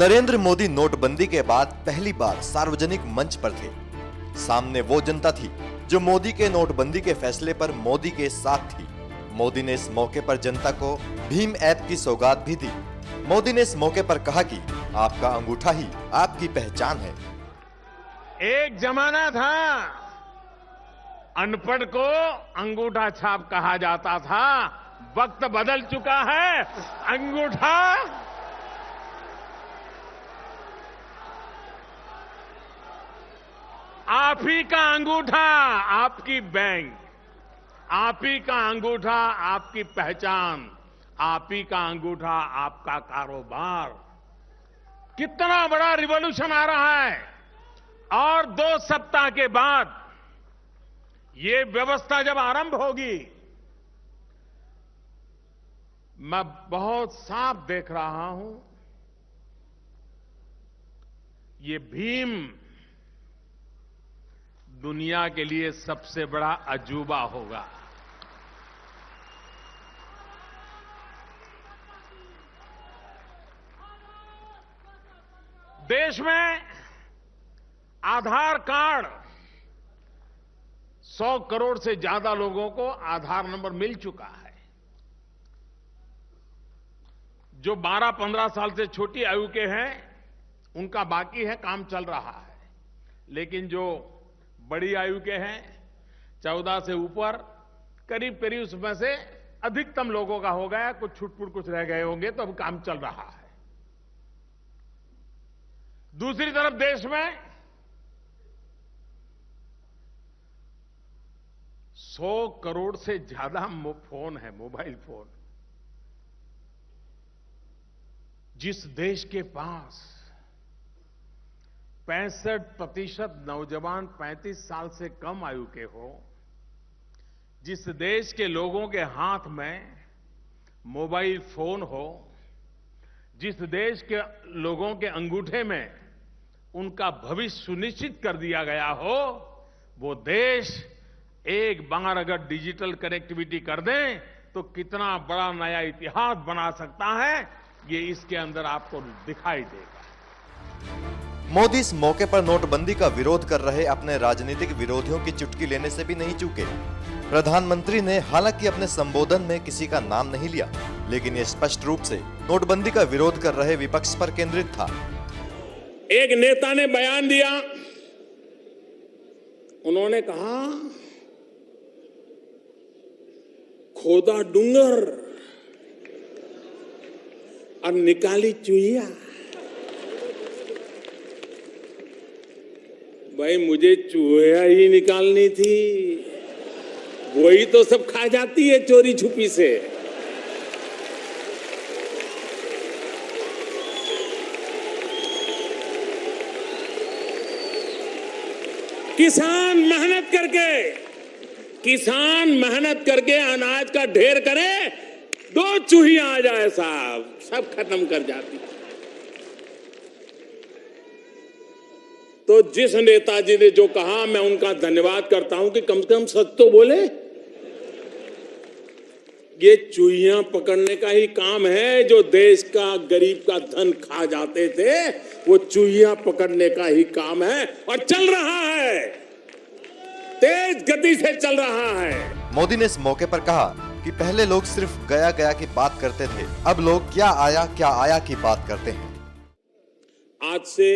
नरेंद्र मोदी नोटबंदी के बाद पहली बार सार्वजनिक मंच पर थे। सामने वो जनता थी जो मोदी के नोटबंदी के फैसले पर मोदी के साथ थी। मोदी ने इस मौके पर जनता को भीम ऐप की सौगात भी दी। मोदी ने इस मौके पर कहा कि आपका अंगूठा ही आपकी पहचान है। एक जमाना था अनपढ़ को अंगूठा छाप कहा जाता था। वक्त बदल चुका है। अंगूठा आप ही का अंगूठा आपकी बैंक, आप ही का अंगूठा आपकी पहचान, आप ही का अंगूठा आपका कारोबार। कितना बड़ा रिवॉल्यूशन आ रहा है। और 2 सप्ताह के बाद ये व्यवस्था जब आरंभ होगी, मैं बहुत साफ देख रहा हूं, ये भीम दुनिया के लिए सबसे बड़ा अजूबा होगा। देश में आधार कार्ड 100 करोड़ से ज्यादा लोगों को आधार नंबर मिल चुका है। जो 12-15 साल से छोटी आयु के हैं उनका बाकी है, काम चल रहा है। लेकिन जो बड़ी आयु के हैं 14 से ऊपर, करीब करीब उसमें से अधिकतम लोगों का हो गया। कुछ छुटपुट कुछ रह गए होंगे, तो अब काम चल रहा है। दूसरी तरफ देश में 100 करोड़ से ज्यादा फोन है, मोबाइल फोन। जिस देश के पास 65% नौजवान 35 साल से कम आयु के हो, जिस देश के लोगों के हाथ में मोबाइल फोन हो, जिस देश के लोगों के अंगूठे में उनका भविष्य सुनिश्चित कर दिया गया हो, वो देश एक बार अगर डिजिटल कनेक्टिविटी कर दें तो कितना बड़ा नया इतिहास बना सकता है, ये इसके अंदर आपको दिखाई देगा। मोदी इस मौके पर नोटबंदी का विरोध कर रहे अपने राजनीतिक विरोधियों की चुटकी लेने से भी नहीं चूके। प्रधानमंत्री ने हालांकि अपने संबोधन में किसी का नाम नहीं लिया, लेकिन ये स्पष्ट रूप से नोटबंदी का विरोध कर रहे विपक्ष पर केंद्रित था। एक नेता ने बयान दिया, उन्होंने कहा, खोदा डूंगर और निकाली चुहिया। भाई मुझे चूहिया ही निकालनी थी, वही तो सब खा जाती है चोरी छुपी से। किसान मेहनत करके अनाज का ढेर करे, 2 चूहियां आ जाए साहब, सब खत्म कर जाती। तो जिस नेताजी ने जो कहा, मैं उनका धन्यवाद करता हूं कि कम से कम सच तो बोले। ये चूहियां पकड़ने का ही काम है। जो देश का गरीब का धन खा जाते थे, वो चूहियां पकड़ने का ही काम है, और चल रहा है, तेज गति से चल रहा है। मोदी ने इस मौके पर कहा कि पहले लोग सिर्फ गया गया की बात करते थे, अब लोग क्या आया की बात करते हैं। आज से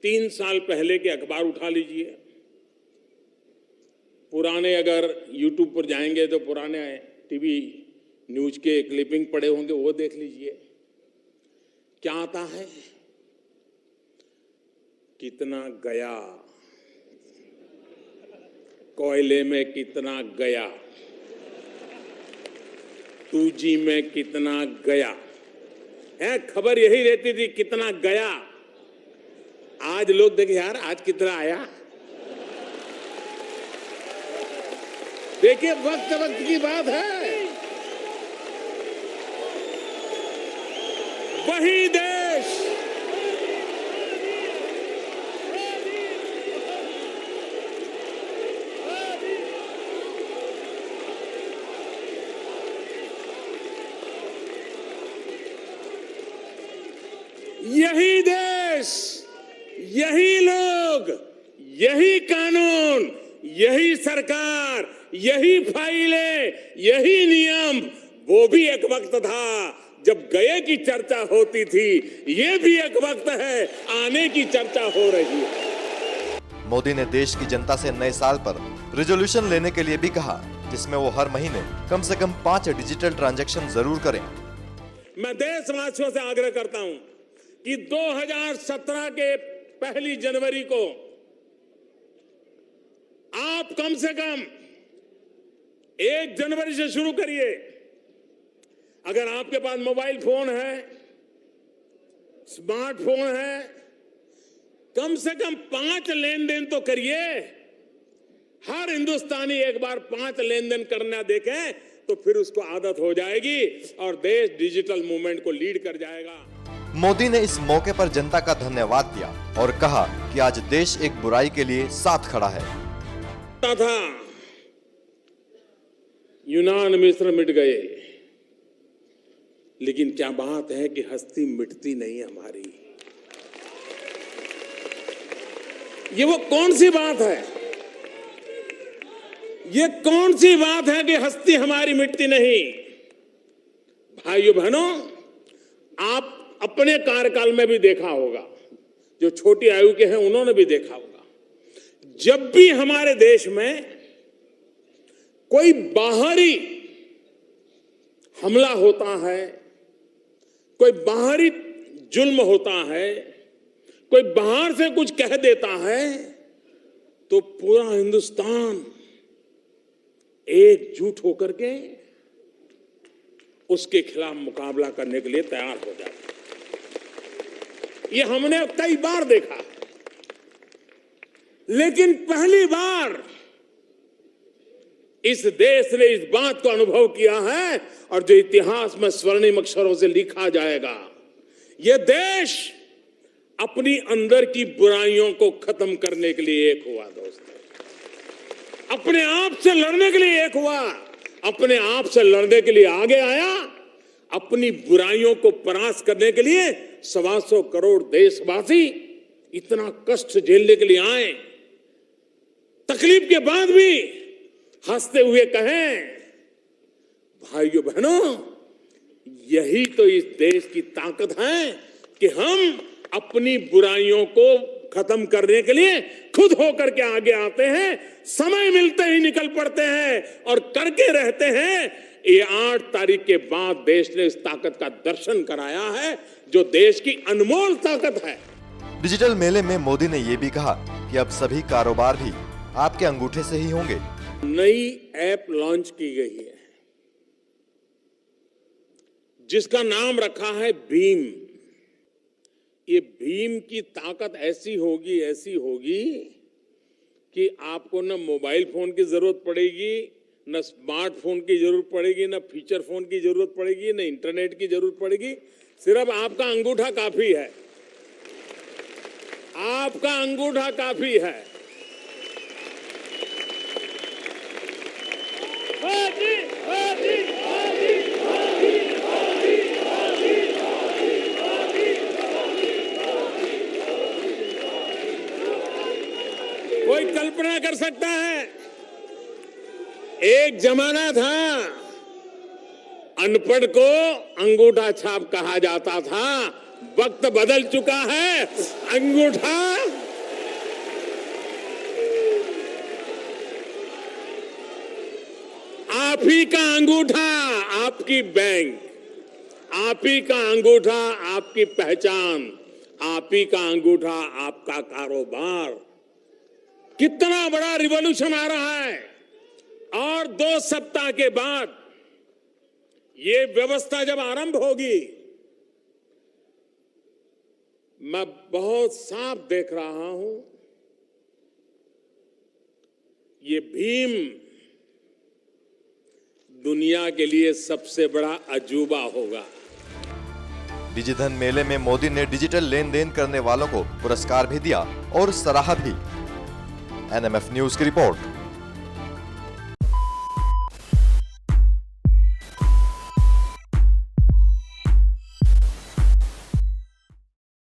3 साल पहले के अखबार उठा लीजिए। पुराने अगर YouTube पर जाएंगे तो पुराने टीवी न्यूज के क्लिपिंग पड़े होंगे, वो देख लीजिए। क्या आता है? कितना गया, कोयले में कितना गया, 2G में कितना गया है। खबर यही रहती थी, कितना गया। आज लोग देखे यार, आज कितना आया। देखिए, वक्त की बात है। वही देश यही देश, यही लोग, यही कानून, यही सरकार, यही फाइलें, यही नियम, वो भी एक वक्त था जब गए की चर्चा होती थी, ये भी एक वक्त है आने की चर्चा हो रही है। मोदी ने देश की जनता से नए साल पर रेजोल्यूशन लेने के लिए भी कहा, जिसमें वो हर महीने कम से कम 5 डिजिटल ट्रांजैक्शन जरूर करें। मैं देशवासियों से आग्रह करता हूं कि 2017 के 1 जनवरी को आप कम से कम 1 जनवरी से शुरू करिए। अगर आपके पास मोबाइल फोन है, स्मार्टफोन है, कम से कम 5 लेन देन तो करिए। हर हिंदुस्तानी एक बार 5 लेन देन करना देखे तो फिर उसको आदत हो जाएगी और देश डिजिटल मूवमेंट को लीड कर जाएगा। मोदी ने इस मौके पर जनता का धन्यवाद दिया और कहा कि आज देश एक बुराई के लिए साथ खड़ा है। था यूनान मिस्र मिट गए, लेकिन क्या बात है कि हस्ती मिटती नहीं हमारी। ये वो कौन सी बात है, ये कौन सी बात है कि हस्ती हमारी मिटती नहीं। भाइयों बहनों, आप अपने कार्यकाल में भी देखा होगा, जो छोटी आयु के हैं उन्होंने भी देखा होगा, जब भी हमारे देश में कोई बाहरी हमला होता है, कोई बाहरी जुल्म होता है, कोई बाहर से कुछ कह देता है, तो पूरा हिंदुस्तान एकजुट होकर के उसके खिलाफ मुकाबला करने के लिए तैयार हो जाता है। ये हमने कई बार देखा, लेकिन पहली बार इस देश ने इस बात को अनुभव किया है और जो इतिहास में स्वर्णिम अक्षरों से लिखा जाएगा, यह देश अपनी अंदर की बुराइयों को खत्म करने के लिए एक हुआ। दोस्तों, अपने आप से लड़ने के लिए एक हुआ, अपने आप से लड़ने के लिए आगे आया, अपनी बुराइयों को परास्त करने के लिए 125 करोड़ देशवासी इतना कष्ट झेलने के लिए आए। तकलीफ के बाद भी हंसते हुए कहें, भाइयों बहनों, यही तो इस देश की ताकत है कि हम अपनी बुराइयों को खत्म करने के लिए खुद होकर के आगे आते हैं, समय मिलते ही निकल पड़ते हैं और करके रहते हैं। ये 8 तारीख के बाद देश ने इस ताकत का दर्शन कराया है, जो देश की अनमोल ताकत है। डिजिटल मेले में मोदी ने ये भी कहा कि अब सभी कारोबार भी आपके अंगूठे से ही होंगे। नई ऐप लॉन्च की गई है जिसका नाम रखा है भीम। ये भीम की ताकत ऐसी होगी कि आपको न मोबाइल फोन की जरूरत पड़ेगी, न स्मार्टफोन की जरूरत पड़ेगी, न फीचर फोन की जरूरत पड़ेगी, न इंटरनेट की जरूरत पड़ेगी। सिर्फ आपका अंगूठा काफी है, आपका अंगूठा काफी है। कोई कल्पना कर सकता है, एक जमाना था अनपढ़ को अंगूठा छाप कहा जाता था, वक्त बदल चुका है। अंगूठा आप ही का अंगूठा आपकी बैंक, आप ही का अंगूठा आपकी पहचान, आप ही का अंगूठा आपका कारोबार। कितना बड़ा रिवॉल्यूशन आ रहा है। और 2 सप्ताह के बाद ये व्यवस्था जब आरंभ होगी, मैं बहुत साफ देख रहा हूं, ये भीम दुनिया के लिए सबसे बड़ा अजूबा होगा। डिजिधन मेले में मोदी ने डिजिटल लेन देन करने वालों को पुरस्कार भी दिया और सराहा भी। NMF न्यूज की रिपोर्ट।